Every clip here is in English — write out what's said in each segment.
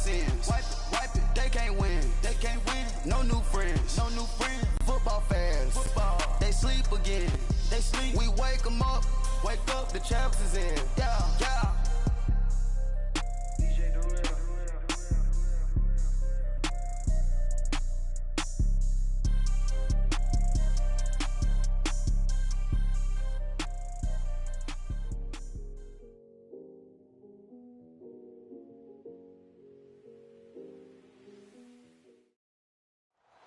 sins. Wipe it, they can't win. No new friends. Football fans. They sleep again. We wake them up. The champs is in. Yeah.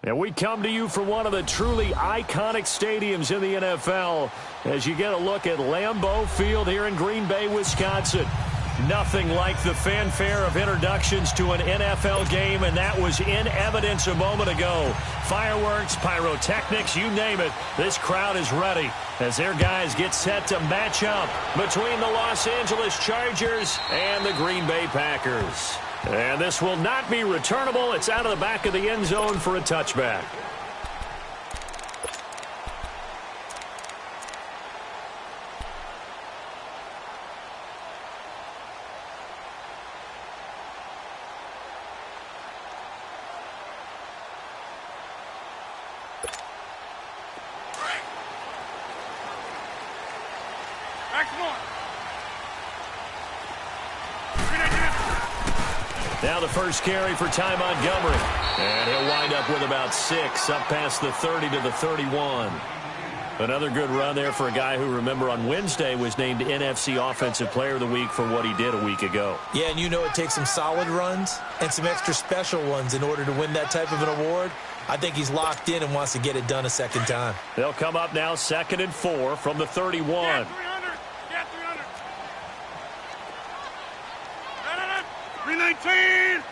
And we come to you from one of the truly iconic stadiums in the NFL as you get a look at Lambeau Field here in Green Bay, Wisconsin. Nothing like the fanfare of introductions to an NFL game, and that was in evidence a moment ago. Fireworks, pyrotechnics, you name it. This crowd is ready as their guys get set to match up between the Los Angeles Chargers and the Green Bay Packers. And this will not be returnable. It's out of the back of the end zone for a touchback. Now the first carry for Ty Montgomery. And he'll wind up with about 6, up past the 30 to the 31. Another good run there for a guy who, remember, on Wednesday was named NFC Offensive Player of the Week for what he did a week ago. Yeah, and you know it takes some solid runs and some extra special ones in order to win that type of an award. I think he's locked in and wants to get it done a second time. They'll come up now 2nd and 4 from the 31. 319.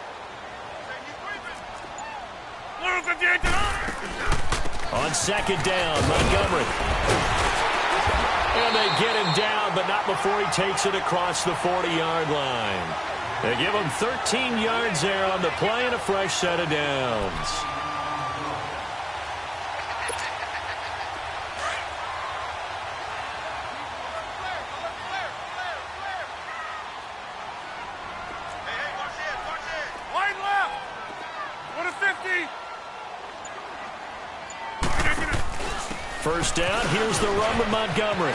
On 2nd down, Montgomery. And they get him down, but not before he takes it across the 40-yard line. They give him 13 yards there on the play and a fresh set of downs. First down, here's the run with Montgomery.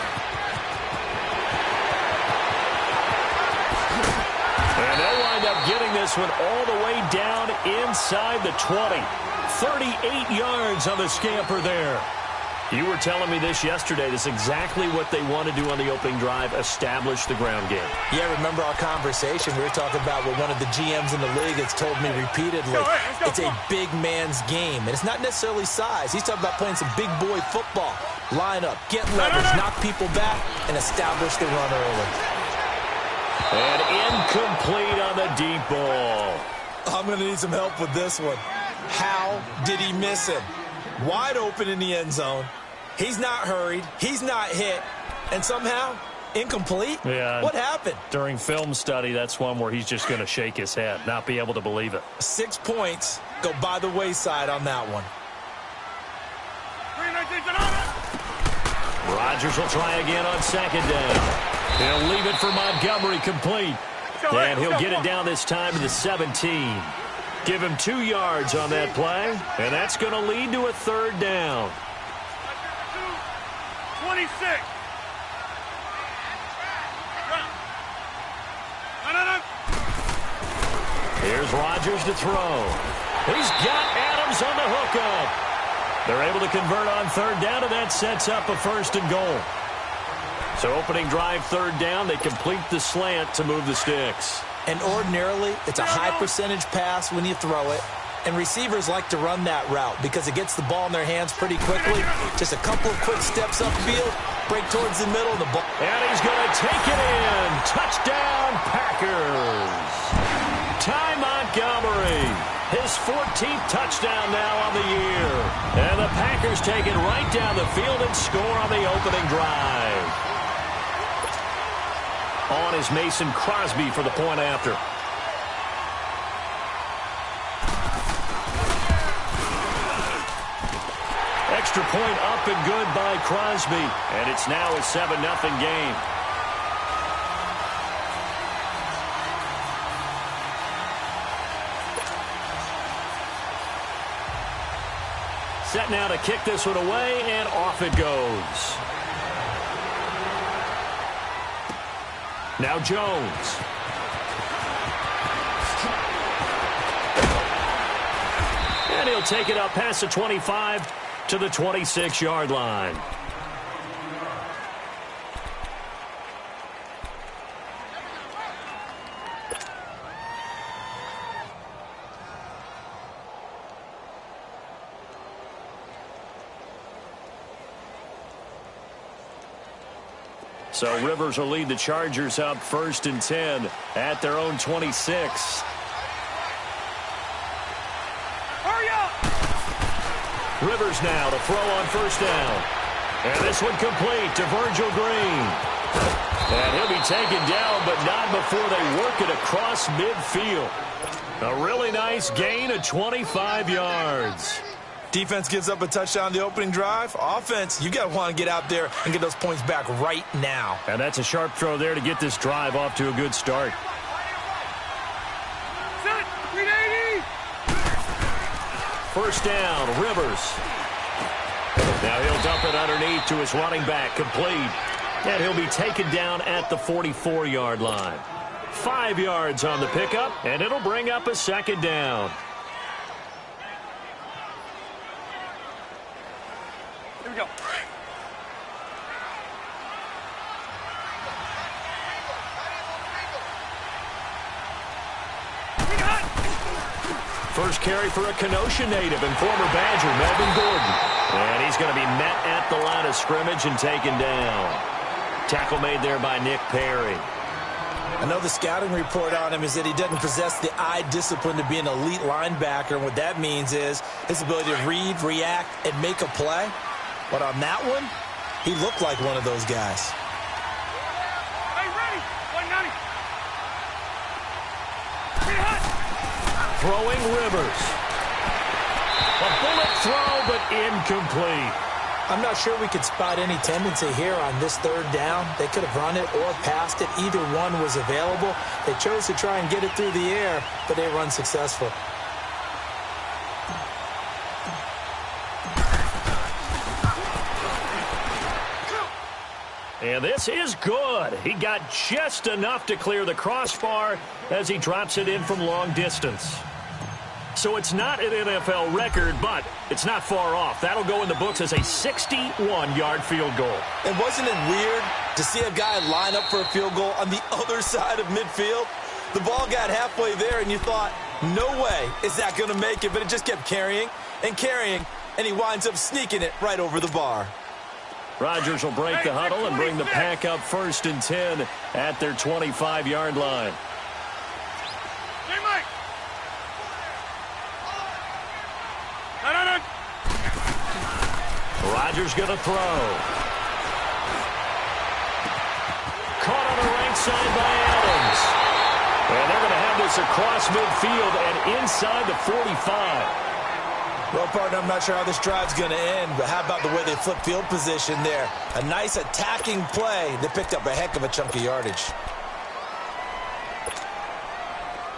And they'll wind up getting this one all the way down inside the 20. 38 yards on the scamper there. You were telling me this yesterday. This is exactly what they want to do on the opening drive, establish the ground game. Yeah, remember our conversation. We were talking about what one of the GMs in the league has told me repeatedly. It's a big man's game, and it's not necessarily size. He's talking about playing some big boy football. Line up, get leverage, knock people back, and establish the run early. And incomplete on the deep ball. I'm going to need some help with this one. How did he miss him? Wide open in the end zone. He's not hurried. He's not hit. And somehow, incomplete? Yeah. What happened? During film study, that's one where he's just going to shake his head, not be able to believe it. 6 points go by the wayside on that one. Rodgers will try again on 2nd down. He'll leave it for Montgomery complete. And he'll get it down this time to the 17. Give him 2 yards on that play, and that's going to lead to a 3rd down. 26. Here's Rodgers to throw. He's got Adams on the hookup. They're able to convert on 3rd down, and that sets up a 1st and goal. So opening drive 3rd down, they complete the slant to move the sticks. And ordinarily, it's a high percentage pass when you throw it. And receivers like to run that route because it gets the ball in their hands pretty quickly. Just a couple of quick steps upfield, break towards the middle of the ball. And he's going to take it in. Touchdown, Packers. Ty Montgomery, his 14th touchdown now on the year. And the Packers take it right down the field and score on the opening drive. On is Mason Crosby for the point after. Extra point up and good by Crosby. And it's now a 7-0 game. Set now to kick this one away, and off it goes. Now Jones. And he'll take it up past the 25 to the 26-yard line. So Rivers will lead the Chargers up 1st and 10 at their own 26. Hurry up! Rivers now to throw on 1st down. And this one complete to Virgil Green. And he'll be taken down, but not before they work it across midfield. A really nice gain of 25 yards. Defense gives up a touchdown the opening drive. Offense, you got to want to get out there and get those points back right now. And that's a sharp throw there to get this drive off to a good start. Set! 380! 1st down, Rivers. Now he'll dump it underneath to his running back, complete. And he'll be taken down at the 44-yard line. 5 yards on the pickup, and it'll bring up a 2nd down. Here we go. First carry for a Kenosha native and former Badger, Melvin Gordon. And he's going to be met at the line of scrimmage and taken down. Tackle made there by Nick Perry. I know the scouting report on him is that he doesn't possess the eye discipline to be an elite linebacker. And what that means is his ability to read, react, and make a play. But on that one, he looked like one of those guys. Hey, ready! 190! Get hot! Throwing Rivers. A bullet throw, but incomplete. I'm not sure we could spot any tendency here on this 3rd down. They could have run it or passed it. Either one was available. They chose to try and get it through the air, but they were unsuccessful. And this is good. He got just enough to clear the crossbar as he drops it in from long distance. So it's not an NFL record, but it's not far off. That'll go in the books as a 61-yard field goal. And wasn't it weird to see a guy line up for a field goal on the other side of midfield? The ball got halfway there, and you thought, no way is that going to make it, but it just kept carrying, and he winds up sneaking it right over the bar. Rodgers will break the huddle and bring the pack up 1st and 10 at their 25-yard line. Hey, Mike! No. Rodgers going to throw. Caught on the right side by Adams. And they're going to have this across midfield and inside the 45. Well, partner, I'm not sure how this drive's going to end, but how about the way they flip field position there? A nice attacking play that picked up a heck of a chunk of yardage.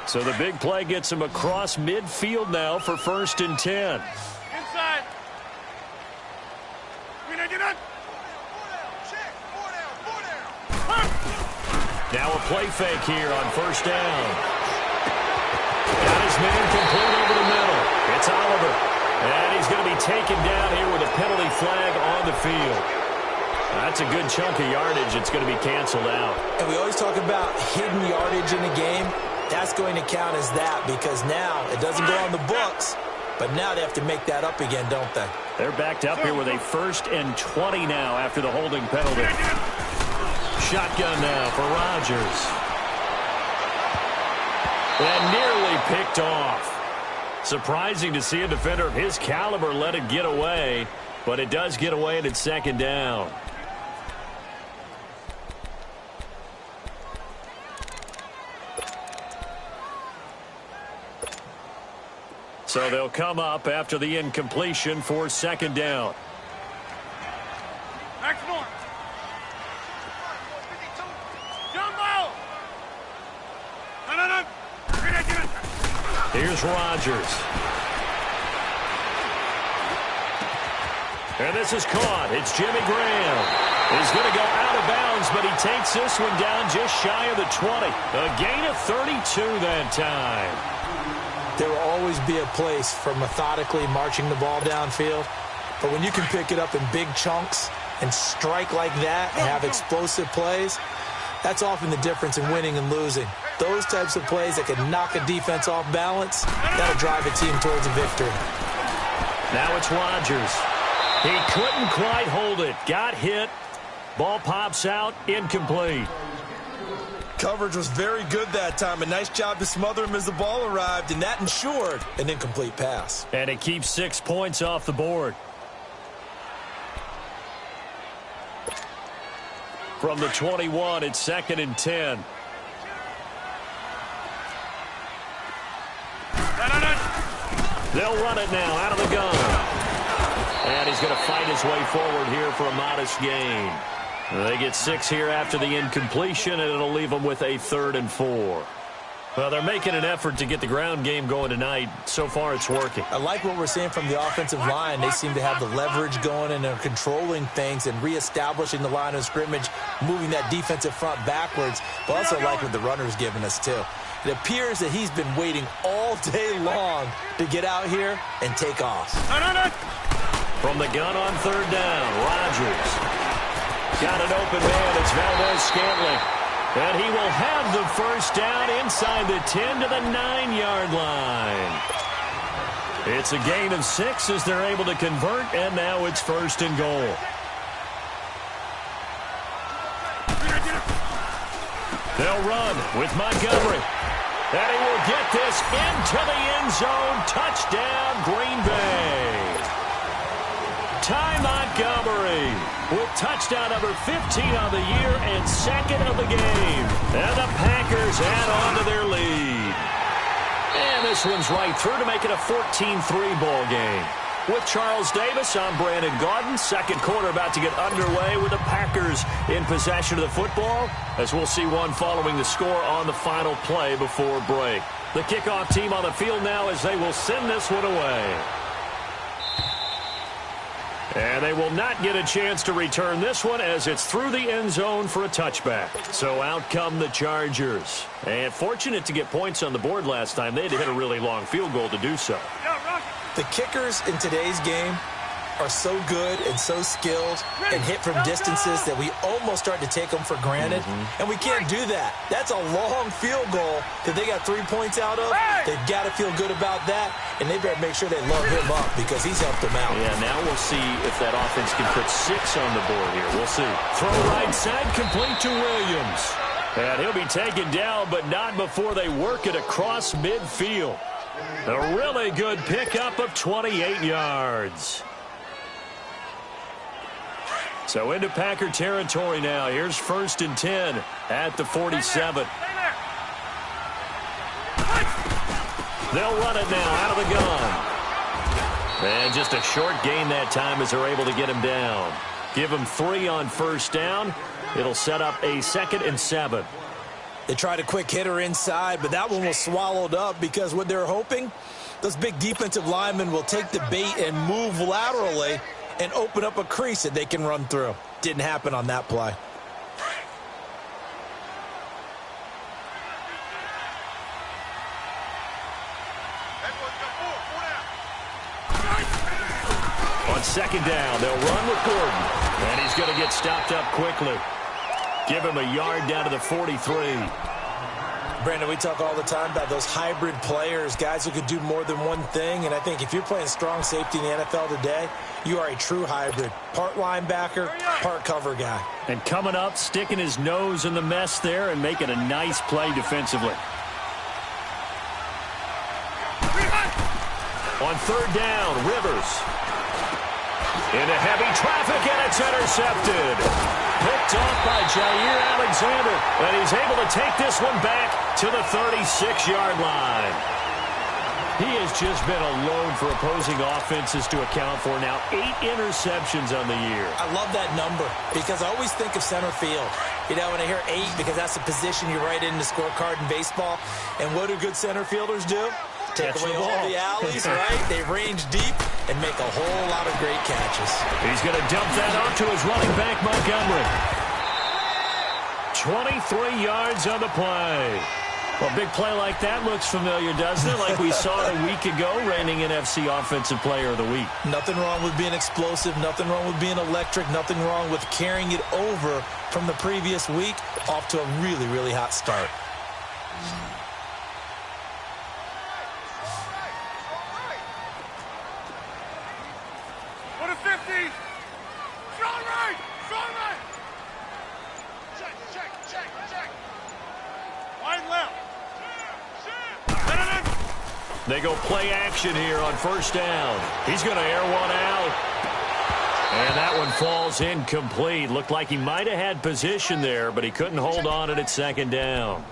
So the big play gets him across midfield now for 1st and 10. Inside. Get up. Now a play fake here on 1st down. Got his man complete over the middle. It's Oliver. And he's going to be taken down here with a penalty flag on the field. That's a good chunk of yardage. It's going to be canceled out. And we always talk about hidden yardage in a game. That's going to count as that because now it doesn't go on the books, but now they have to make that up again, don't they? They're backed up here with a 1st and 20 now after the holding penalty. Shotgun now for Rodgers. And nearly picked off. Surprising to see a defender of his caliber let it get away, but it does get away and it's 2nd down. So they'll come up after the incompletion for 2nd down. Max Moore. John Ball. No. Here's Rodgers. And this is caught. It's Jimmy Graham. He's going to go out of bounds, but he takes this one down just shy of the 20. A gain of 32 that time. There will always be a place for methodically marching the ball downfield. But when you can pick it up in big chunks and strike like that and have explosive plays, that's often the difference in winning and losing. Those types of plays that can knock a defense off balance, that'll drive a team towards a victory. Now it's Rodgers. He couldn't quite hold it. Got hit. Ball pops out. Incomplete. Coverage was very good that time. A nice job to smother him as the ball arrived, and that ensured an incomplete pass. And it keeps 6 points off the board. From the 21, it's 2nd and 10. They'll run it now out of the gun. And he's going to fight his way forward here for a modest gain. They get 6 here after the incompletion, and it'll leave them with a 3rd and 4. Well, they're making an effort to get the ground game going tonight. So far, it's working. I like what we're seeing from the offensive line. They seem to have the leverage going, and they're controlling things and reestablishing the line of scrimmage, moving that defensive front backwards. But also like what the runner's giving us, too. It appears that he's been waiting all day long to get out here and take off. From the gun on 3rd down, Rodgers. Got an open man. It's Valdez-Scantling. And he will have the first down inside the 10 to the 9-yard line. It's a gain of 6 as they're able to convert, and now it's 1st and goal. They'll run with Montgomery. And he will get this into the end zone. Touchdown, Green Bay. Ty Montgomery with touchdown number 15 on the year and 2nd of the game. And the Packers add on to their lead. And this one's right through to make it a 14-3 ball game. With Charles Davis, I'm Brandon Gaudin. 2nd quarter about to get underway with the Packers in possession of the football, as we'll see one following the score on the final play before break. The kickoff team on the field now as they will send this one away. And they will not get a chance to return this one as it's through the end zone for a touchback. So out come the Chargers. And fortunate to get points on the board last time. They had to hit a really long field goal to do so. The kickers in today's game are so good and so skilled and hit from distances that we almost start to take them for granted. And we can't do that. That's a long field goal that they got 3 points out of. They've got to feel good about that, and they better make sure they load him up because he's helped them out. Yeah, now we'll see if that offense can put 6 on the board here. We'll see. Throw right side complete to Williams. And he'll be taken down, but not before they work it across midfield. A really good pickup of 28 yards. So into Packer territory now. Here's 1st and 10 at the 47. They'll run it now out of the gun. And just a short gain that time as they're able to get him down. Give him 3 on 1st down. It'll set up a 2nd and 7. They tried a quick hitter inside, but that one was swallowed up because what they're hoping, those big defensive linemen will take the bait and move laterally and open up a crease that they can run through. Didn't happen on that play. On 2nd down, they'll run with Gordon. And he's going to get stopped up quickly. Give him a yard down to the 43. Brandon, we talk all the time about those hybrid players, guys who could do more than one thing. And I think if you're playing strong safety in the NFL today, you are a true hybrid. Part linebacker, part cover guy. And coming up, sticking his nose in the mess there and making a nice play defensively. On 3rd down, Rivers. Into heavy traffic, and it's intercepted. Picked off by Jair Alexander, and he's able to take this one back to the 36-yard line. He has just been a load for opposing offenses to account for now. 8 interceptions on the year. I love that number because I always think of center field. You know, when I hear 8, because that's the position you write in the scorecard in baseball. And what do good center filders do? Take away all the alleys, right? They range deep, and make a whole lot of great catches. He's going to dump that off to his running back, Montgomery. 23 yards on the play. Well, a big play like that looks familiar, doesn't it? Like we saw it a week ago, reigning NFC Offensive Player of the Week. Nothing wrong with being explosive. Nothing wrong with being electric. Nothing wrong with carrying it over from the previous week off to a really, really hot start. Go to 50. Strong right. Strong right. Check. Wide left. They go play action here on first down. He's going to air one out. And that one falls incomplete. Looked like he might have had position there, but he couldn't hold on at second down.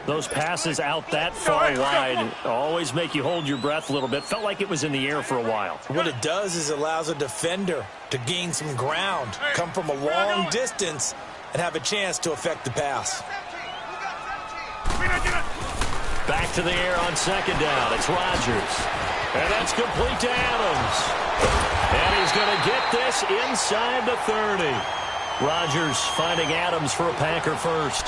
Those passes out that far wide always make you hold your breath a little bit. Felt like it was in the air for a while. What it does is it allows a defender to gain some ground, come from a long distance, and have a chance to affect the pass. Back to the air on second down. It's Rodgers. And that's complete to Adams. And he's going to get this inside the 30. Rodgers finding Adams for a Packer first.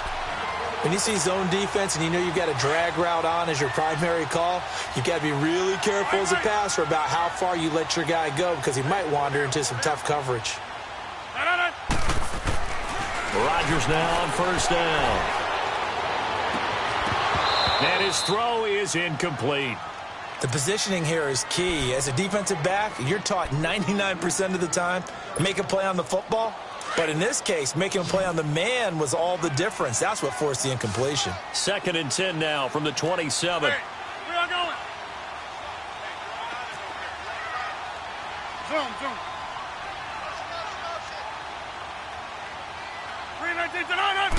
When you see zone defense and you know you've got a drag route on as your primary call, you've got to be really careful as a passer about how far you let your guy go because he might wander into some tough coverage. Rodgers now on first down. And his throw is incomplete. The positioning here is key. As a defensive back, you're taught 99% of the time, make a play on the football. But in this case, making a play on the man was all the difference. That's what forced the incompletion. 2nd and 10 now from the 27. Hey, where y'all going? Zoom. 319 to 9.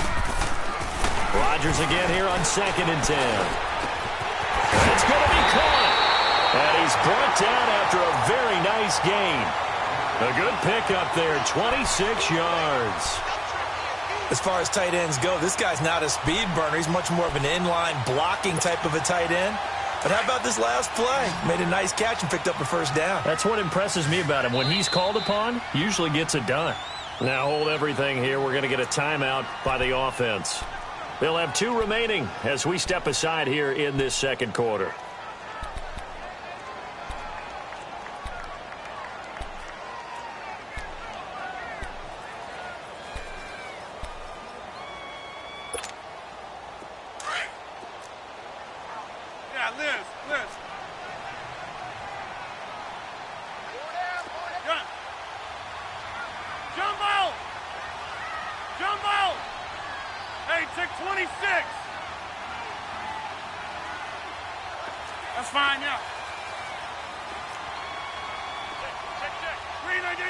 Rodgers again here on 2nd and 10. It's going to be caught. And he's brought down after a very nice gain. A good pickup there, 26 yards. As far as tight ends go, this guy's not a speed burner. He's much more of an inline blocking type of a tight end. But how about this last play? Made a nice catch and picked up a first down. That's what impresses me about him. When he's called upon, usually gets it done. Now hold everything here. We're going to get a timeout by the offense. They'll have 2 remaining as we step aside here in this second quarter. Yeah, Liz. Jumbo! Hey, take 26. That's fine, yeah. Check. 319.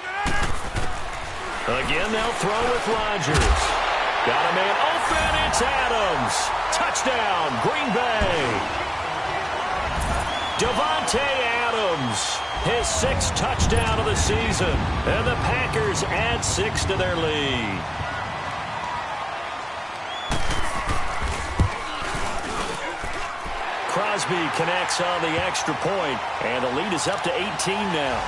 Again, they'll throw with Rodgers. Got a man open. It's Adams. Touchdown, Green Bay. Davante Adams, his 6th touchdown of the season. And the Packers add 6 to their lead. Crosby connects on the extra point, and the lead is up to 18 now.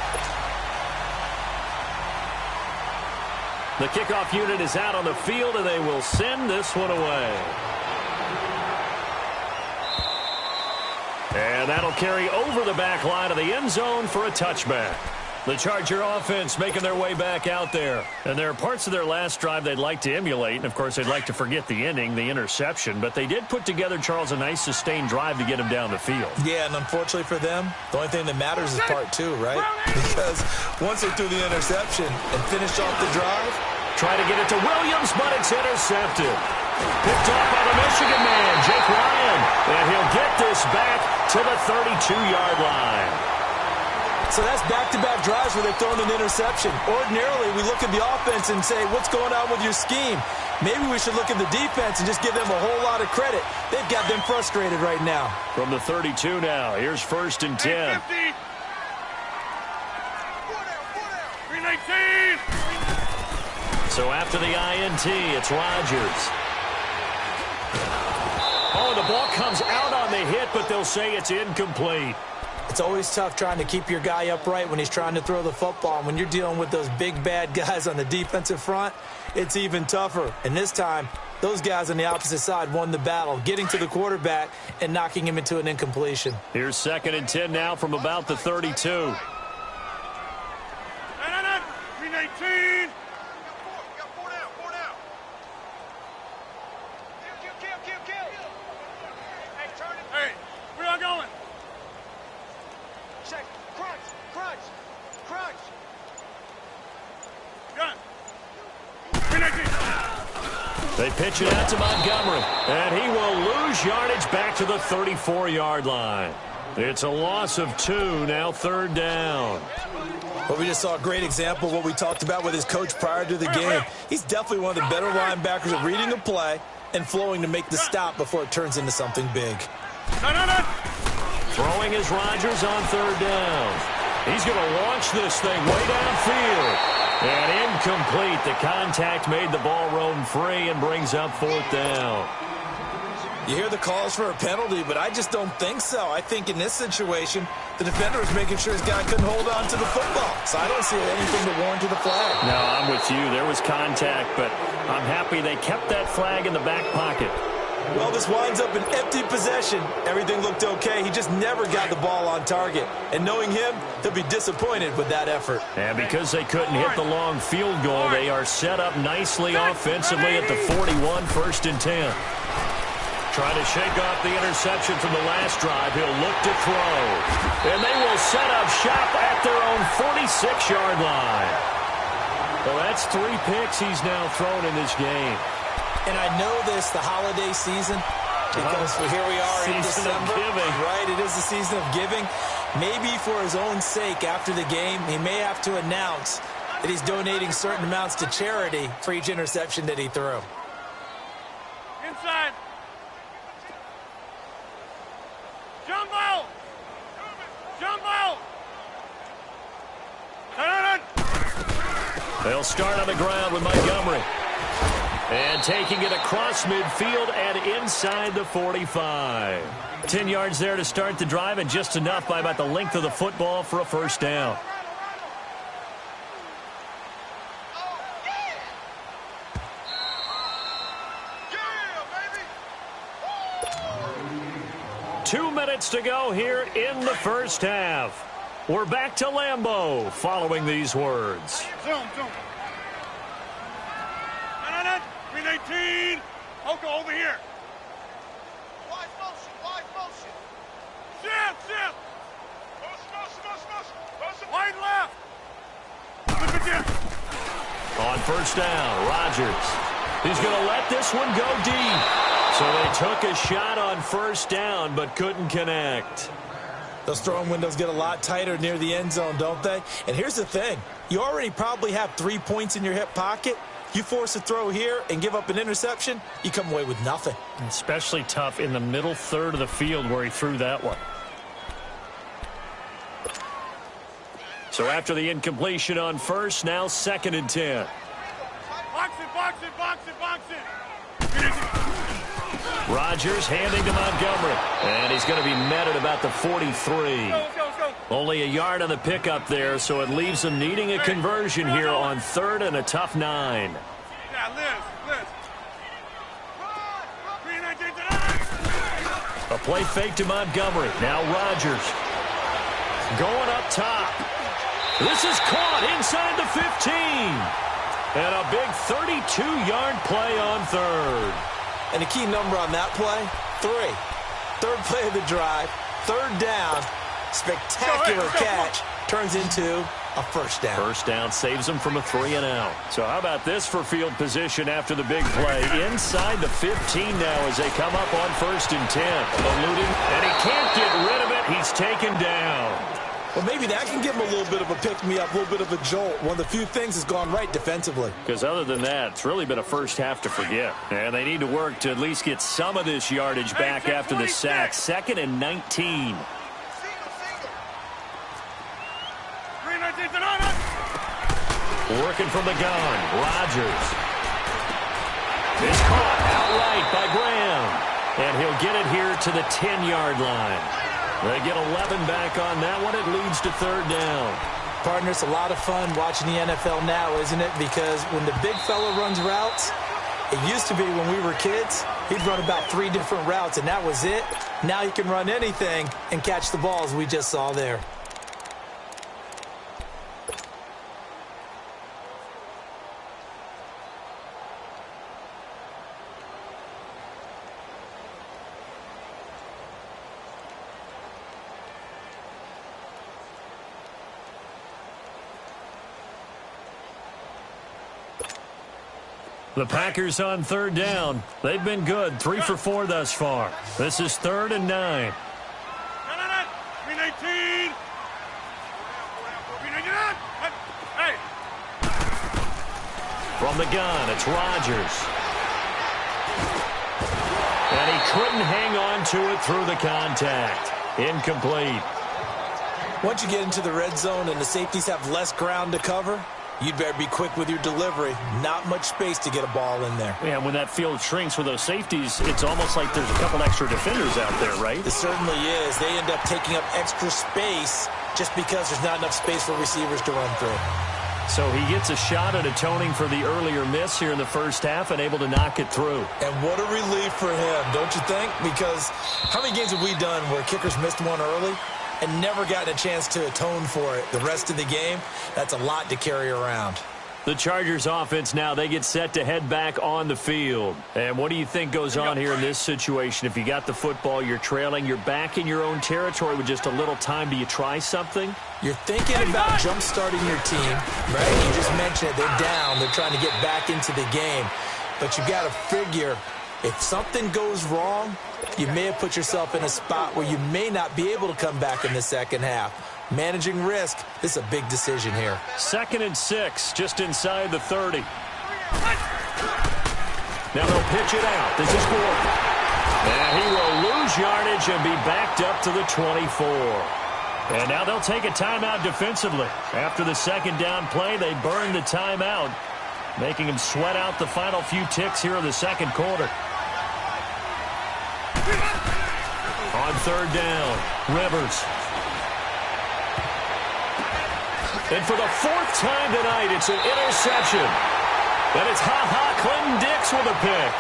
The kickoff unit is out on the field, and they will send this one away. And that'll carry over the back line of the end zone for a touchback. The Charger offense making their way back out there. And there are parts of their last drive they'd like to emulate. And, of course, they'd like to forget the ending, the interception. But they did put together, Charles, a nice sustained drive to get him down the field. Yeah, and unfortunately for them, the only thing that matters is part 2, right? Because once they threw the interception and finished off the drive, try to get it to Williams, but it's intercepted. Picked off by the Michigan man, Jake Ryan. And he'll get this back to the 32-yard line. So that's back-to-back drives where they've thrown an interception. Ordinarily, we look at the offense and say, what's going on with your scheme? Maybe we should look at the defense and just give them a whole lot of credit. They've got them frustrated right now. From the 32 now, here's 1st and 10. 319. So after the INT, it's Rodgers. Oh, the ball comes out on the hit, but they'll say it's incomplete. It's always tough trying to keep your guy upright when he's trying to throw the football. And when you're dealing with those big, bad guys on the defensive front, it's even tougher. And this time, those guys on the opposite side won the battle, getting to the quarterback and knocking him into an incompletion. Here's 2nd and 10 now from about the 32. 319. Hey, where y'all going? Check. Crunch. Crunch. Crunch. Gun. 319. They pitch it out to Montgomery, and he will lose yardage back to the 34-yard line. It's a loss of 2, now 3rd down. Well, we just saw a great example of what we talked about with his coach prior to the game. He's definitely one of the better linebackers at reading a play and flowing to make the stop before it turns into something big. No. Throwing is Rodgers on 3rd down. He's going to launch this thing way downfield. And incomplete. The contact made the ball roam free and brings up 4th down. You hear the calls for a penalty, but I just don't think so. I think in this situation, the defender was making sure his guy couldn't hold on to the football. So I don't see anything to warrant to the flag. No, I'm with you. There was contact, but I'm happy they kept that flag in the back pocket. Well, this winds up an empty possession. Everything looked okay. He just never got the ball on target. And knowing him, he'll be disappointed with that effort. And because they couldn't hit the long field goal, they are set up nicely offensively at the 41, 1st and 10. Trying to shake off the interception from the last drive. He'll look to throw. And they will set up shop at their own 46-yard line. Well, that's 3 picks he's now thrown in this game. And I know this, the holiday season, because here we are in December. Right, it is the season of giving. Maybe for his own sake after the game, he may have to announce that he's donating certain amounts to charity for each interception that he threw. Inside. Jumbo. Jumbo. No. They'll start on the ground with Montgomery. And taking it across midfield and inside the 45. 10 yards there to start the drive, and just enough by about the length of the football for a 1st down. Yeah, 2 minutes to go here in the 1st half. We're back to Lambeau following these words. Zoom. 319. Oko over here. Wide motion. Shift. Wide left. Look at you. On 1st down, Rodgers. He's going to let this one go deep. So they took a shot on 1st down but couldn't connect. Those throwing windows get a lot tighter near the end zone, don't they? And here's the thing. You already probably have 3 points in your hip pocket. You force a throw here and give up an interception, you come away with nothing. Especially tough in the middle 3rd of the field where he threw that one. So after the incompletion on 1st, now 2nd and 10. Box it. Rodgers handing to Montgomery. And he's going to be met at about the 43. Let's go. Only a yard on the pickup there, so it leaves them needing a conversion here on 3rd and a tough 9. Yeah, Liz. 319. A play fake to Montgomery. Now Rodgers. Going up top. This is caught inside the 15. And a big 32-yard play on 3rd. And the key number on that play, 3. 3rd play of the drive, 3rd down. Spectacular catch turns into a 1st down. 1st down saves them from a 3-and-out. So how about this for field position after the big play? Inside the 15 now as they come up on 1st and 10. Eluding, and he can't get rid of it. He's taken down. Well, maybe that can give him a little bit of a pick-me-up, a little bit of a jolt. One of the few things has gone right defensively. Because other than that, it's really been a 1st half to forget. And they need to work to at least get some of this yardage back after the sack. 2nd and 19. Working from the gun, Rodgers is caught outright by Graham. And he'll get it here to the 10-yard line. They get 11 back on that one. It leads to third down. Partner, it's a lot of fun watching the NFL now, isn't it? Because when the big fella runs routes, it used to be when we were kids, he'd run about 3 different routes, and that was it. Now he can run anything and catch the balls we just saw there. The Packers on third down. They've been good, 3 for 4 thus far. This is 3rd and 9. From the gun, it's Rodgers. And he couldn't hang on to it through the contact. Incomplete. Once you get into the red zone and the safeties have less ground to cover, you'd better be quick with your delivery. Not much space to get a ball in there. Yeah, when that field shrinks with those safeties, it's almost like there's a couple extra defenders out there, right? It certainly is. They end up taking up extra space just because there's not enough space for receivers to run through. So he gets a shot at atoning for the earlier miss here in the first half and able to knock it through. And what a relief for him, don't you think? Because how many games have we done where kickers missed one early and never gotten a chance to atone for it the rest of the game? That's a lot to carry around. The Chargers offense now, they get set to head back on the field. And what do you think goes on here in this situation? If you got the football, you're trailing, you're back in your own territory with just a little time. Do you try something? You're thinking about jump-starting your team, right? You just mentioned it. They're down. They're trying to get back into the game. But you got to figure if something goes wrong, you may have put yourself in a spot where you may not be able to come back in the second half. Managing risk, this is a big decision here. 2nd and 6, just inside the 30. Now they'll pitch it out. This is Gordon. And he will lose yardage and be backed up to the 24. And now they'll take a timeout defensively. After the second down play, they burn the timeout, making him sweat out the final few ticks here in the second quarter. On third down, Rivers. And for the 4th time tonight, it's an interception. And it's Clinton Dix with a pick.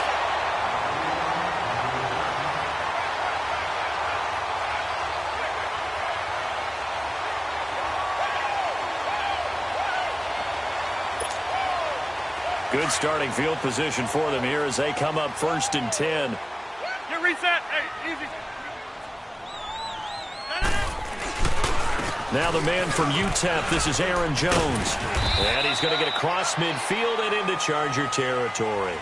Good starting field position for them here as they come up 1st and 10. Get reset. Hey, easy. Now the man from UTEP, this is Aaron Jones. And he's going to get across midfield and into Charger territory.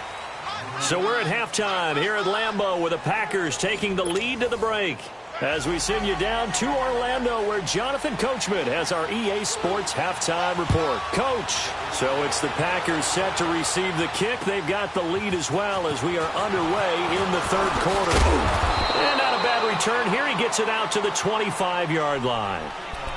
So we're at halftime here at Lambeau with the Packers taking the lead to the break. As we send you down to Orlando where Jonathan Coachman has our EA Sports halftime report. Coach, so it's the Packers set to receive the kick. They've got the lead as well as we are underway in the 3rd quarter. And not a bad return here. He gets it out to the 25-yard line.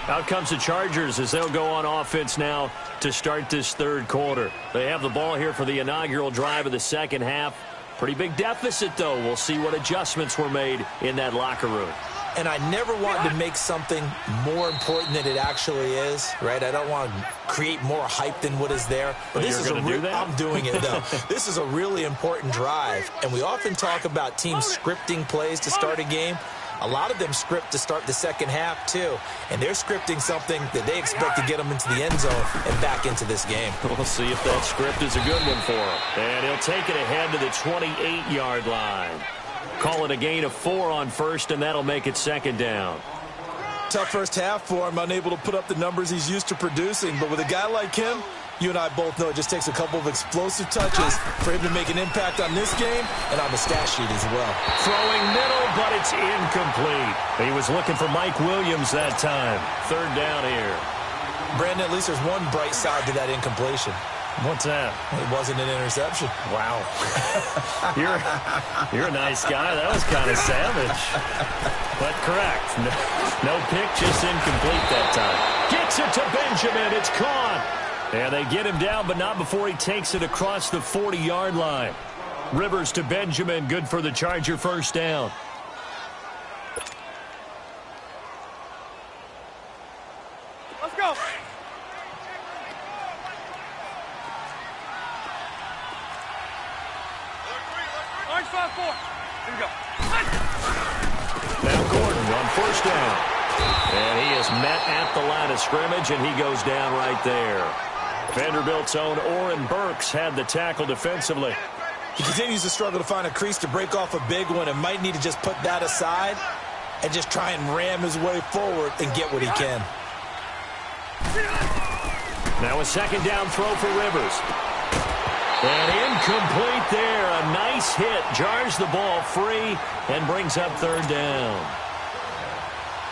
Out comes the Chargers as they'll go on offense now to start this 3rd quarter. They have the ball here for the inaugural drive of the second half. Pretty big deficit, though. We'll see what adjustments were made in that locker room. And I never want to make something more important than it actually is, right? I don't want to create more hype than what is there. But this is do that? I'm doing it, though. This is a really important drive. And we often talk about teams scripting plays to start a game. A lot of them script to start the second half, too. And they're scripting something that they expect to get them into the end zone and back into this game. We'll see if that script is a good one for him. And he'll take it ahead to the 28-yard line. Call it a gain of 4 on first, and that'll make it 2nd down. Tough first half for him, unable to put up the numbers he's used to producing. But with a guy like him, you and I both know it just takes a couple of explosive touches for him to make an impact on this game and on the stat sheet as well. Throwing middle, but it's incomplete. He was looking for Mike Williams that time. 3rd down here. Brandon, at least there's one bright side to that incompletion. What's that? It wasn't an interception. Wow. You're a nice guy. That was kind of savage. But correct. No pick, just incomplete that time. Gets it to Benjamin. It's caught. And they get him down, but not before he takes it across the 40-yard line. Rivers to Benjamin. Good for the Charger 1st down. 4. Here we go. Now Gordon on first down. And he is met at the line of scrimmage, and he goes down right there. Vanderbilt's own Oren Burks had the tackle defensively. He continues to struggle to find a crease to break off a big one and might need to just put that aside and just try and ram his way forward and get what he can. Now a second down throw for Rivers. And incomplete there. A nice hit. Jars the ball free and brings up third down.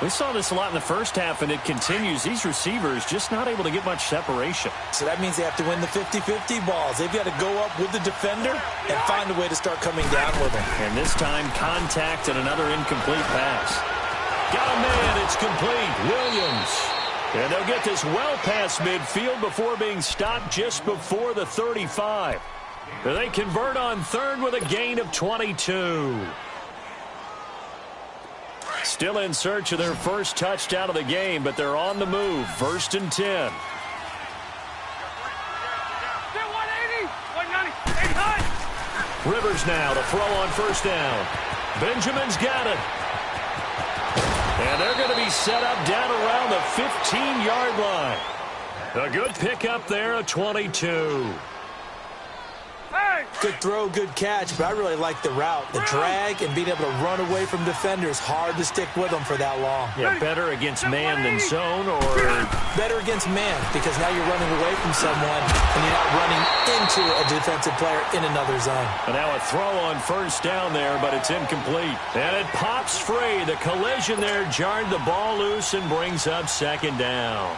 We saw this a lot in the first half, and it continues. These receivers just not able to get much separation. So that means they have to win the 50-50 balls. They've got to go up with the defender and find a way to start coming down with him. And this time, contact and another incomplete pass. Got a man. It's complete. Williams. And they'll get this well past midfield before being stopped just before the 35. They convert on third with a gain of 22. Still in search of their first touchdown of the game, but they're on the move. First and 10. 180, 190, 80 high. Rivers now to throw on first down. Benjamin's got it. And they're going to be set up down around the 15-yard line. A good pickup there, a 22. Good throw, good catch, but I really like the route. The drag and being able to run away from defenders, hard to stick with them for that long. Yeah, better against man than zone, or better against man, because now you're running away from someone and you're not running into a defensive player in another zone. And now a throw on first down there, but it's incomplete. And it pops free. The collision there jarred the ball loose and brings up second down.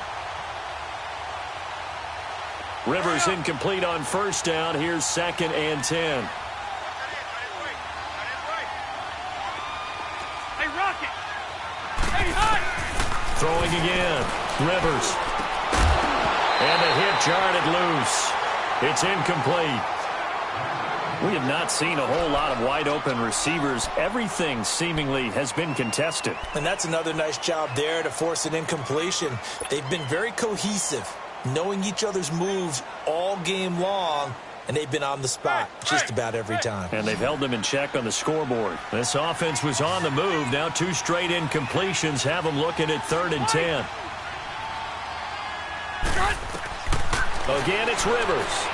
Rivers incomplete on first down. Here's second and 10. Hey, Rocket. Hey, high. Throwing again. Rivers. And the hit jarred it loose. It's incomplete. We have not seen a whole lot of wide open receivers. Everything seemingly has been contested. And that's another nice job there to force an incompletion. They've been very cohesive, knowing each other's moves all game long, and they've been on the spot just about every time. And they've held them in check on the scoreboard. This offense was on the move. Now two straight incompletions have them looking at third and 10. Again, it's Rivers.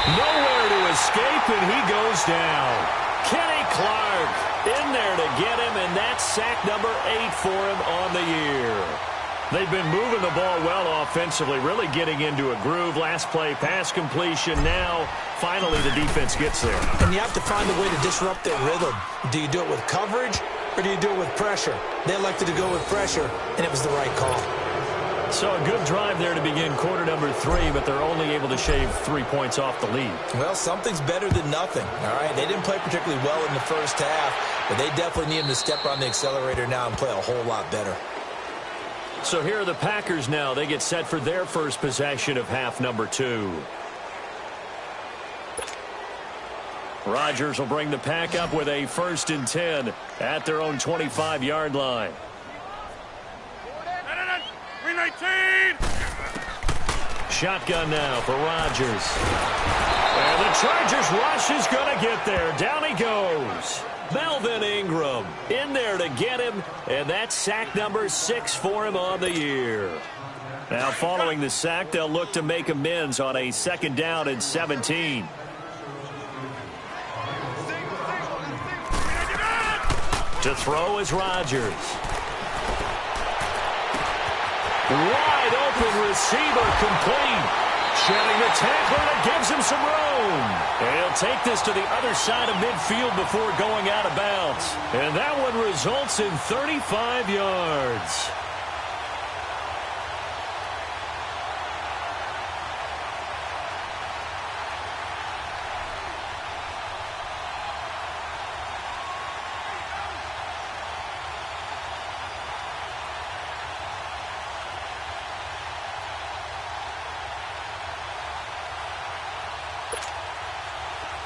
Nowhere to escape, and he goes down. Kenny Clark in there to get him, and that's sack number 8 for him on the year. They've been moving the ball well offensively, really getting into a groove. Last play, pass completion. Now, finally, the defense gets there. And you have to find a way to disrupt their rhythm. Do you do it with coverage, or do you do it with pressure? They elected to go with pressure, and it was the right call. So a good drive there to begin quarter number 3, but they're only able to shave 3 points off the lead. Well, something's better than nothing, all right? They didn't play particularly well in the first half, but they definitely need them to step on the accelerator now and play a whole lot better. So here are the Packers now. They get set for their first possession of half number 2. Rodgers will bring the pack up with a first and 10 at their own 25-yard line. 319. Shotgun now for Rodgers. And the Chargers rush is going to get there. Down he goes. Melvin Ingram in there to get him, and that's sack number 6 for him on the year. Now following the sack, they'll look to make amends on a second down and 17. To throw is Rodgers. Wide open receiver complete. Shedding the tackle, and it gives him some room. And he'll take this to the other side of midfield before going out of bounds. And that one results in 35 yards.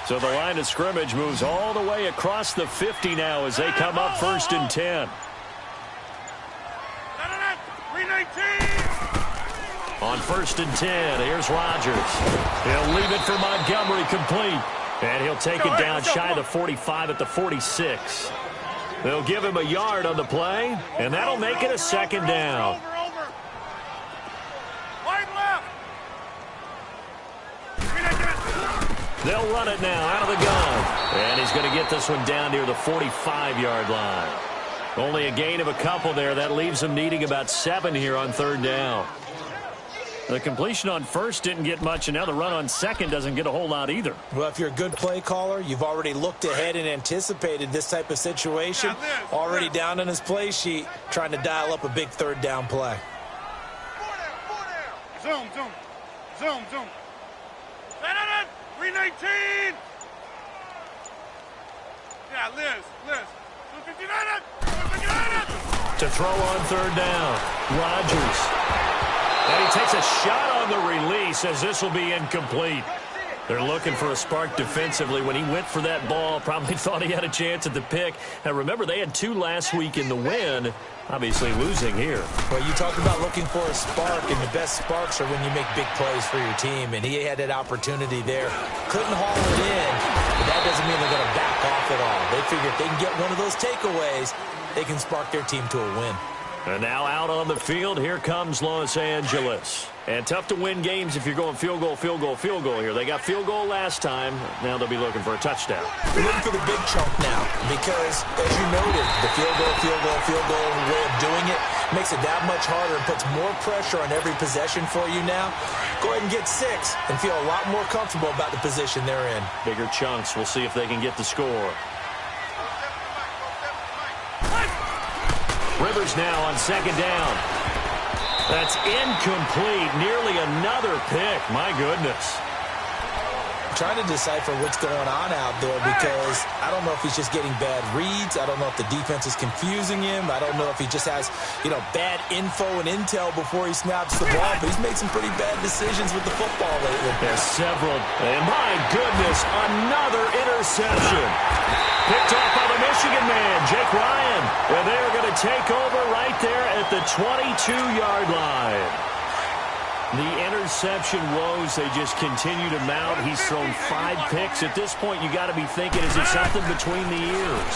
So the line of scrimmage moves all the way across the 50 now as they come up first and 10. 319. On first and 10, here's Rodgers. He'll leave it for Montgomery complete. And he'll take it down shy of the 45 at the 46. They'll give him a yard on the play, and that'll make it a second down. Over. Wide left. They'll run it now out of the gun. And he's going to get this one down near the 45-yard line. Only a gain of a couple there. That leaves them needing about 7 here on third down. The completion on first didn't get much, and now the run on second doesn't get a whole lot either. Well, if you're a good play caller, you've already looked ahead and anticipated this type of situation. Already down on his play sheet, trying to dial up a big third down play. Zoom. 319. Yeah, Liz. 259. To throw on third down, Rodgers. And he takes a shot on the release as this will be incomplete. They're looking for a spark defensively. When he went for that ball, probably thought he had a chance at the pick. And remember, they had 2 last week in the win, obviously losing here. Well, you talked about looking for a spark, and the best sparks are when you make big plays for your team, and he had that opportunity there. Couldn't haul it in, but that doesn't mean they're going to back off at all. They figure if they can get one of those takeaways, they can spark their team to a win. And now out on the field, here comes Los Angeles. And tough to win games if you're going field goal here. They got field goal last time. Now they'll be looking for a touchdown. They're looking for the big chunk now because, as you noted, the field goal way of doing it makes it that much harder and puts more pressure on every possession for you now. Go ahead and get 6 and feel a lot more comfortable about the position they're in. Bigger chunks. We'll see if they can get the score. Rivers now on second down. That's incomplete. Nearly another pick. My goodness. I'm trying to decipher what's going on out there because I don't know if he's just getting bad reads. I don't know if the defense is confusing him. I don't know if he just has, bad info and intel before he snaps the ball. But he's made some pretty bad decisions with the football lately. There's several. And my goodness, another interception. Picked off by the Michigan man, Jake Ryan. And they're going to take over right there at the 22-yard line. The interception woes, they just continue to mount. He's thrown 5 picks. At this point, you got to be thinking, is it something between the ears?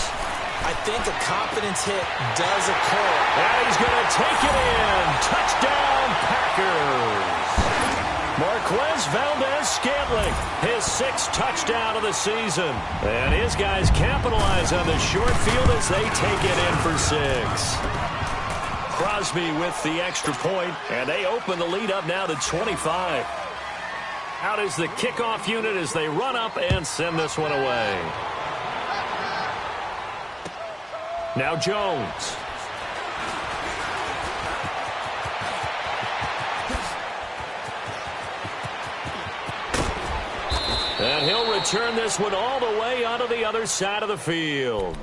I think a confidence hit does occur. And he's going to take it in. Touchdown, Packers. Marquez Valdez-Scantling, his 6th touchdown of the season. And his guys capitalize on the short field as they take it in for 6. Crosby with the extra point, and they open the lead up now to 25. Out is the kickoff unit as they run up and send this one away. Now Jones. And he'll return this one all the way onto the other side of the field.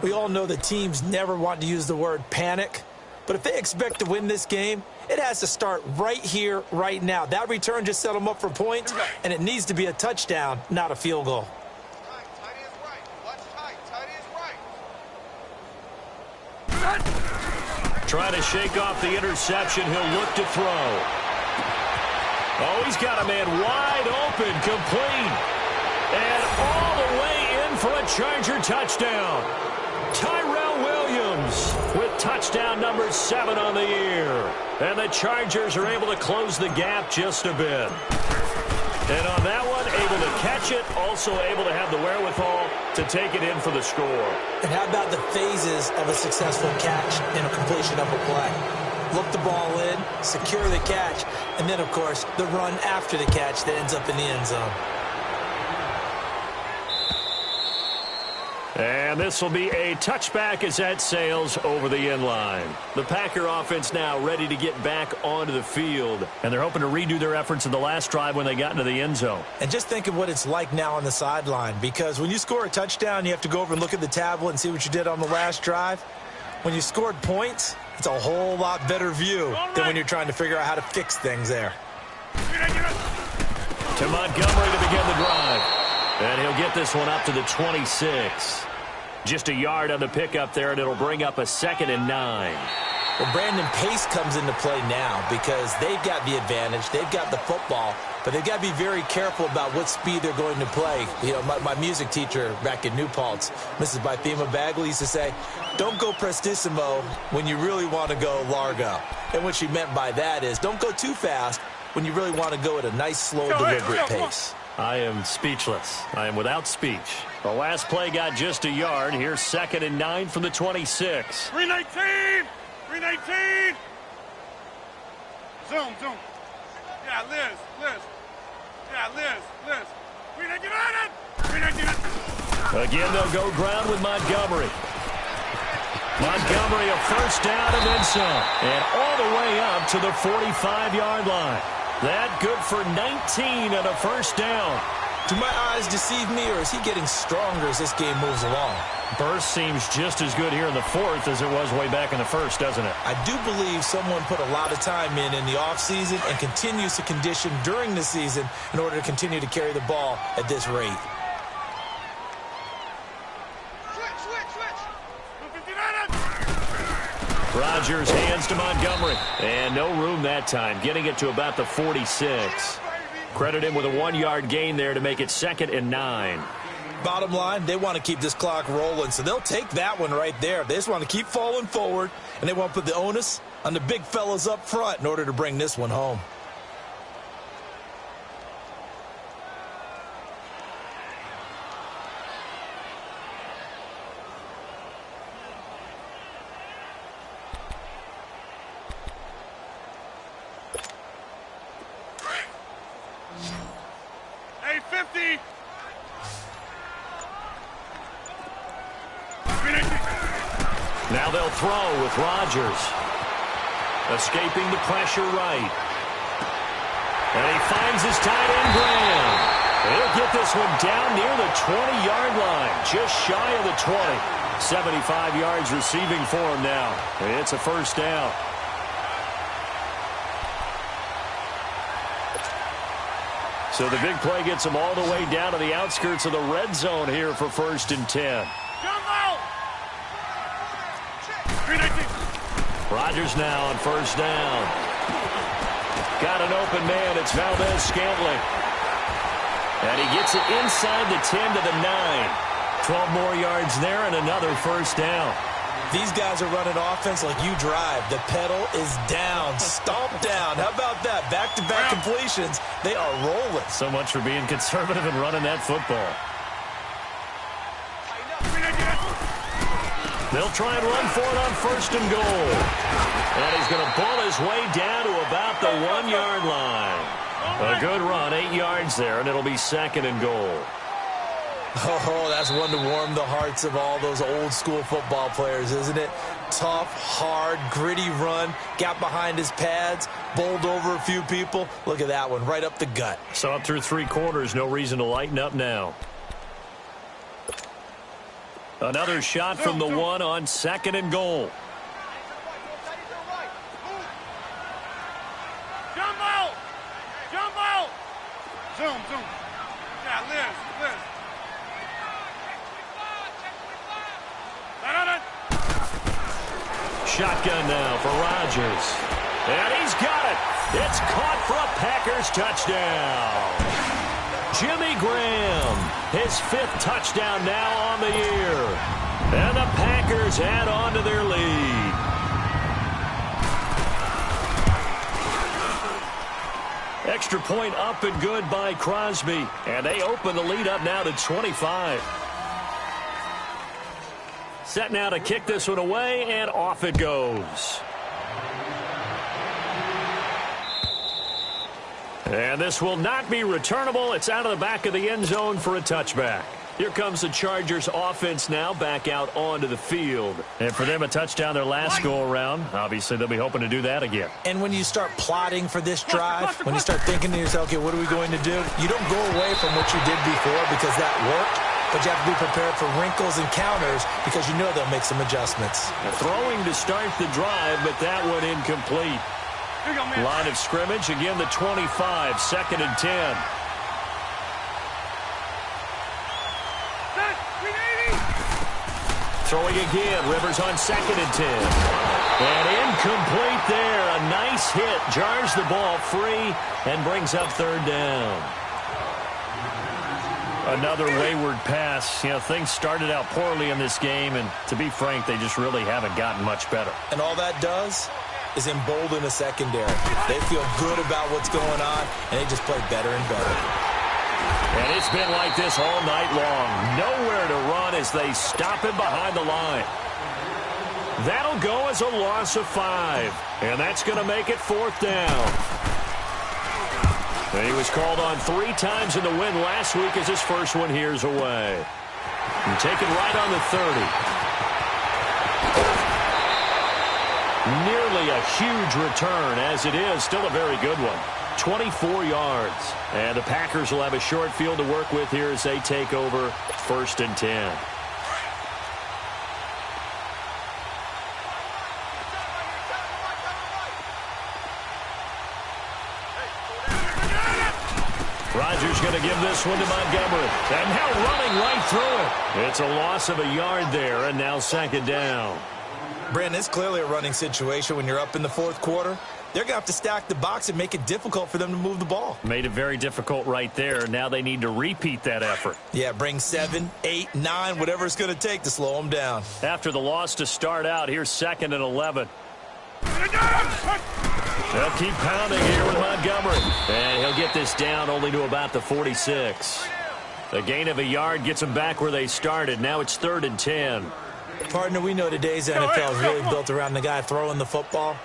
We all know that teams never want to use the word panic. But if they expect to win this game, it has to start right here, right now. That return just set them up for points, and it needs to be a touchdown, not a field goal. Tight is right. Watch tight is right. Trying to shake off the interception. He'll look to throw. Oh, he's got a man wide open, complete. And all the way in for a Charger touchdown. Tyrell Williams with touchdown number 7 on the year. And the Chargers are able to close the gap just a bit. And on that one, able to catch it, also able to have the wherewithal to take it in for the score. And how about the phases of a successful catch and a completion of a play? Look the ball in, secure the catch, and then, of course, the run after the catch that ends up in the end zone. And this will be a touchback as that sails over the end line. The Packer offense now ready to get back onto the field. And they're hoping to redo their efforts in the last drive when they got into the end zone. And just think of what it's like now on the sideline. Because when you score a touchdown, you have to go over and look at the tablet and see what you did on the last drive. When you scored points, it's a whole lot better view than when you're trying to figure out how to fix things there. To Montgomery to begin the drive. And he'll get this one up to the 26. Just a yard on the pickup there, and it'll bring up a 2nd and 9. Well, Brandon, pace comes into play now because they've got the advantage. They've got the football. but they've got to be very careful about what speed they're going to play. You know, my music teacher back in New Paltz, Mrs. Bythema Bagley, used to say, don't go prestissimo when you really want to go largo. And what she meant by that is don't go too fast when you really want to go at a nice, slow, deliberate pace. I am speechless. I am without speech. The last play got just a yard. Here's 2nd and 9 from the 26. 319! 319! Zoom. Yeah, Liz. Yeah, Liz. 319! 319! Again, they'll go ground with Montgomery. Montgomery, a first down and then some. And all the way up to the 45-yard line. That good for 19 and a first down. Do my eyes deceive me, or is he getting stronger as this game moves along? Burst seems just as good here in the 4th as it was way back in the 1st, doesn't it? I do believe someone put a lot of time in the offseason and continues to condition during the season in order to continue to carry the ball at this rate. Rodgers hands to Montgomery. And no room that time, getting it to about the 46. Credit him with a 1-yard gain there to make it 2nd and 9. Bottom line, they want to keep this clock rolling, so they'll take that one right there. They just want to keep falling forward, and they want to put the onus on the big fellas up front in order to bring this one home. Now they'll throw with Rodgers. Escaping the pressure right. And he finds his tight end, Graham. He'll get this one down near the 20-yard line, just shy of the 20. 75 yards receiving for him now. It's a first down. So the big play gets him all the way down to the outskirts of the red zone here for 1st and 10. Rodgers now on first down. Got an open man. It's Valdez-Scantling. And he gets it inside the 10 to the 9. 12 more yards there and another first down. These guys are running offense like you drive. The pedal is down, stomp down. How about that? Back-to-back completions. They are rolling. So much for being conservative and running that football. They'll try and run for it on 1st and goal. And he's going to pull his way down to about the 1-yard line. A good run, 8 yards there, and it'll be 2nd and goal. Oh, that's one to warm the hearts of all those old-school football players, isn't it? Tough, hard, gritty run. Got behind his pads, bowled over a few people. Look at that one, right up the gut. So up through 3 quarters, no reason to lighten up now. Another shot from the 1 on 2nd and goal. Jump out! Zoom. Yeah, Liz. Shotgun now for Rodgers. And he's got it. It's caught for a Packers touchdown. Jimmy Graham, his 5th touchdown now on the year. And the Packers add on to their lead. Extra point up and good by Crosby. And they open the lead up now to 25. Set now to kick this one away, and off it goes. And this will not be returnable. It's out of the back of the end zone for a touchback. Here comes the Chargers offense now back out onto the field. And for them, a touchdown their last go-around. Obviously, they'll be hoping to do that again. And when you start plotting for this drive, when you start thinking to yourself, okay, what are we going to do? You don't go away from what you did before because that worked. But you have to be prepared for wrinkles and counters because you know they'll make some adjustments. Throwing to start the drive, but that one incomplete. Line of scrimmage, again the 25, 2nd and 10. Throwing again, Rivers on 2nd and 10. And incomplete there. A nice hit. Jars the ball free and brings up third down. Another wayward pass. You know, things started out poorly in this game, and to be frank, they just really haven't gotten much better. And all that does is embolden the secondary. They feel good about what's going on, and they just play better and better. And it's been like this all night long. Nowhere to run as they stop him behind the line. That'll go as a loss of 5. And that's going to make it fourth down. And he was called on 3 times in the win last week as his first one here's away. And taken right on the 30. Nearly a huge return as it is. Still a very good one. 24 yards. And the Packers will have a short field to work with here as they take over 1st and 10. Rodgers going to give this one to Montgomery. And now running right through it. It's a loss of a yard there, and now 2nd down. Brandon, it's clearly a running situation when you're up in the 4th quarter. They're going to have to stack the box and make it difficult for them to move the ball. Made it very difficult right there. Now they need to repeat that effort. Yeah, bring 7, 8, 9, whatever it's going to take to slow them down. After the loss to start out, here's 2nd and 11. They'll keep pounding here with Montgomery. And he'll get this down only to about the 46. The gain of a yard gets them back where they started. Now it's 3rd and 10. Partner, we know today's NFL is really built around the guy throwing the football.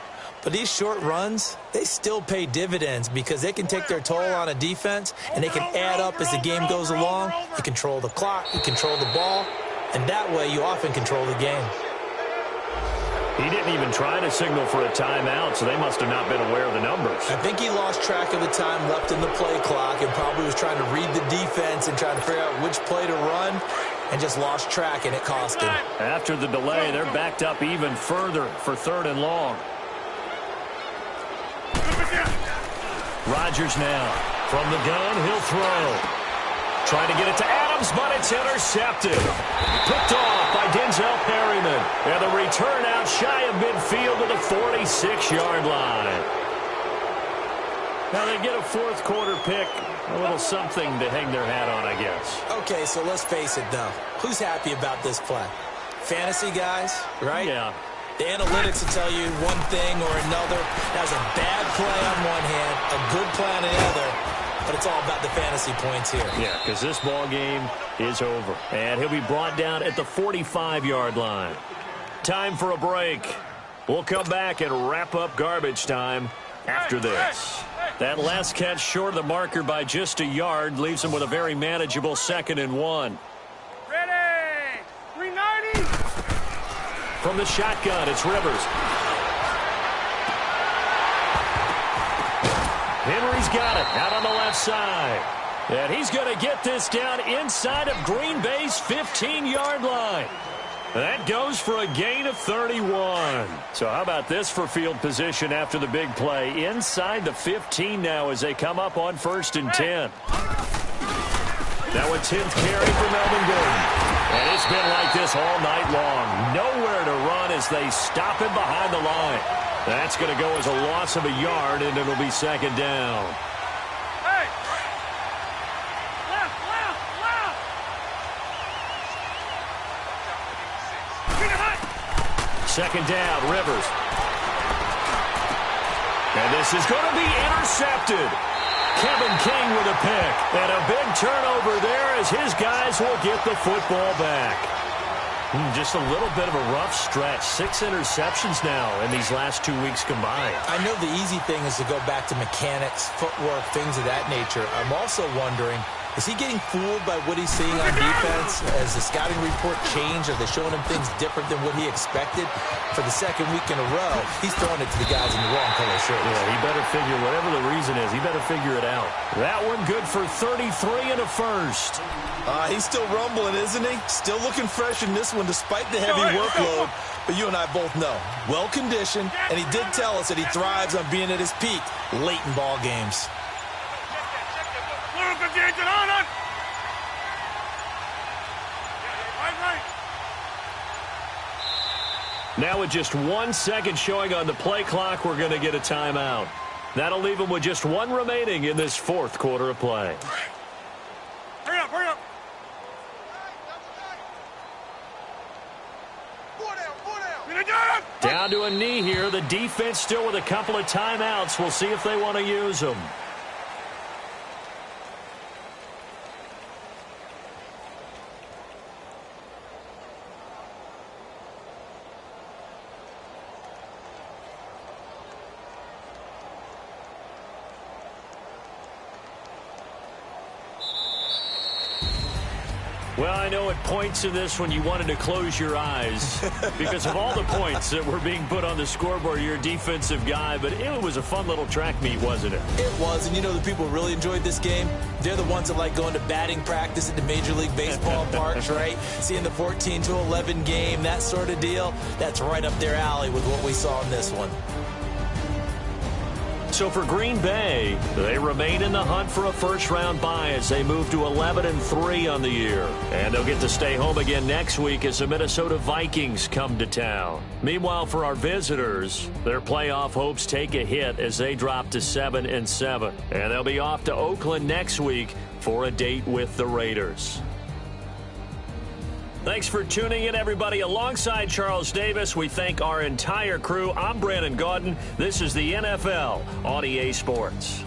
But these short runs, they still pay dividends because they can take their toll on a defense, and they can add up as the game goes along. You control the clock, you control the ball, and that way you often control the game. He didn't even try to signal for a timeout, so they must have not been aware of the numbers. I think he lost track of the time left in the play clock and probably was trying to read the defense and trying to figure out which play to run and just lost track, and it cost him. After the delay, they're backed up even further for 3rd and long. Rodgers now. From the gun, he'll throw. Trying to get it to Adams, but it's intercepted. Picked off by Denzel Perryman. And the return out shy of midfield to the 46-yard line. Now they get a 4th quarter pick. A little something to hang their hat on, I guess. Okay, so let's face it, though. Who's happy about this play? Fantasy guys, right? Yeah. The analytics will tell you one thing or another. That was a bad play on one hand, a good play on the other, but it's all about the fantasy points here. Yeah, because this ball game is over. And he'll be brought down at the 45-yard line. Time for a break. We'll come back and wrap up garbage time after this. That last catch short of the marker by just a yard leaves him with a very manageable 2nd and 1. Ready! 390! From the shotgun, it's Rivers. Henry's got it out on the left side. And he's going to get this down inside of Green Bay's 15-yard line. That goes for a gain of 31. So how about this for field position after the big play? Inside the 15 now as they come up on 1st and 10. Now a 10th carry for Melvin Gordon. And it's been like this all night long. Nowhere to run as they stop him behind the line. That's going to go as a loss of a yard, and it'll be 2nd down. Hey! Left, left, left! 2nd down, Rivers. And this is going to be intercepted. Kevin King with a pick. And a big turnover there as his guys will get the football back. Just a little bit of a rough stretch. 6 interceptions now in these last 2 weeks combined. I know the easy thing is to go back to mechanics, footwork, things of that nature. I'm also wondering, is he getting fooled by what he's seeing on defense? Has the scouting report changed? Are they showing him things different than what he expected? For the 2nd week in a row, he's throwing it to the guys in the wrong color shirts. Yeah, he better figure, whatever the reason is, he better figure it out. That one good for 33 and a first. He's still rumbling, isn't he? Still looking fresh in this one despite the heavy workload. But you and I both know, well-conditioned, and he did tell us that he thrives on being at his peak late in ball games. Now with just 1 second showing on the play clock, we're going to get a timeout. That'll leave them with just one remaining in this fourth quarter of play. Hurry up, hurry up. Down to a knee here. The defense still with a couple of timeouts. We'll see if they want to use them. Well, I know at points in this when you wanted to close your eyes because of all the points that were being put on the scoreboard. You're a defensive guy, but it was a fun little track meet, wasn't it? It was, and you know the people who really enjoyed this game? They're the ones that like going to batting practice at the Major League Baseball parks, right? Seeing the 14-11 game, that sort of deal, that's right up their alley with what we saw in this one. So for Green Bay, they remain in the hunt for a first-round bye as they move to 11-3 on the year. And they'll get to stay home again next week as the Minnesota Vikings come to town. Meanwhile, for our visitors, their playoff hopes take a hit as they drop to 7-7. And they'll be off to Oakland next week for a date with the Raiders. Thanks for tuning in, everybody. Alongside Charles Davis, we thank our entire crew. I'm Brandon Gaudin. This is the NFL on EA Sports.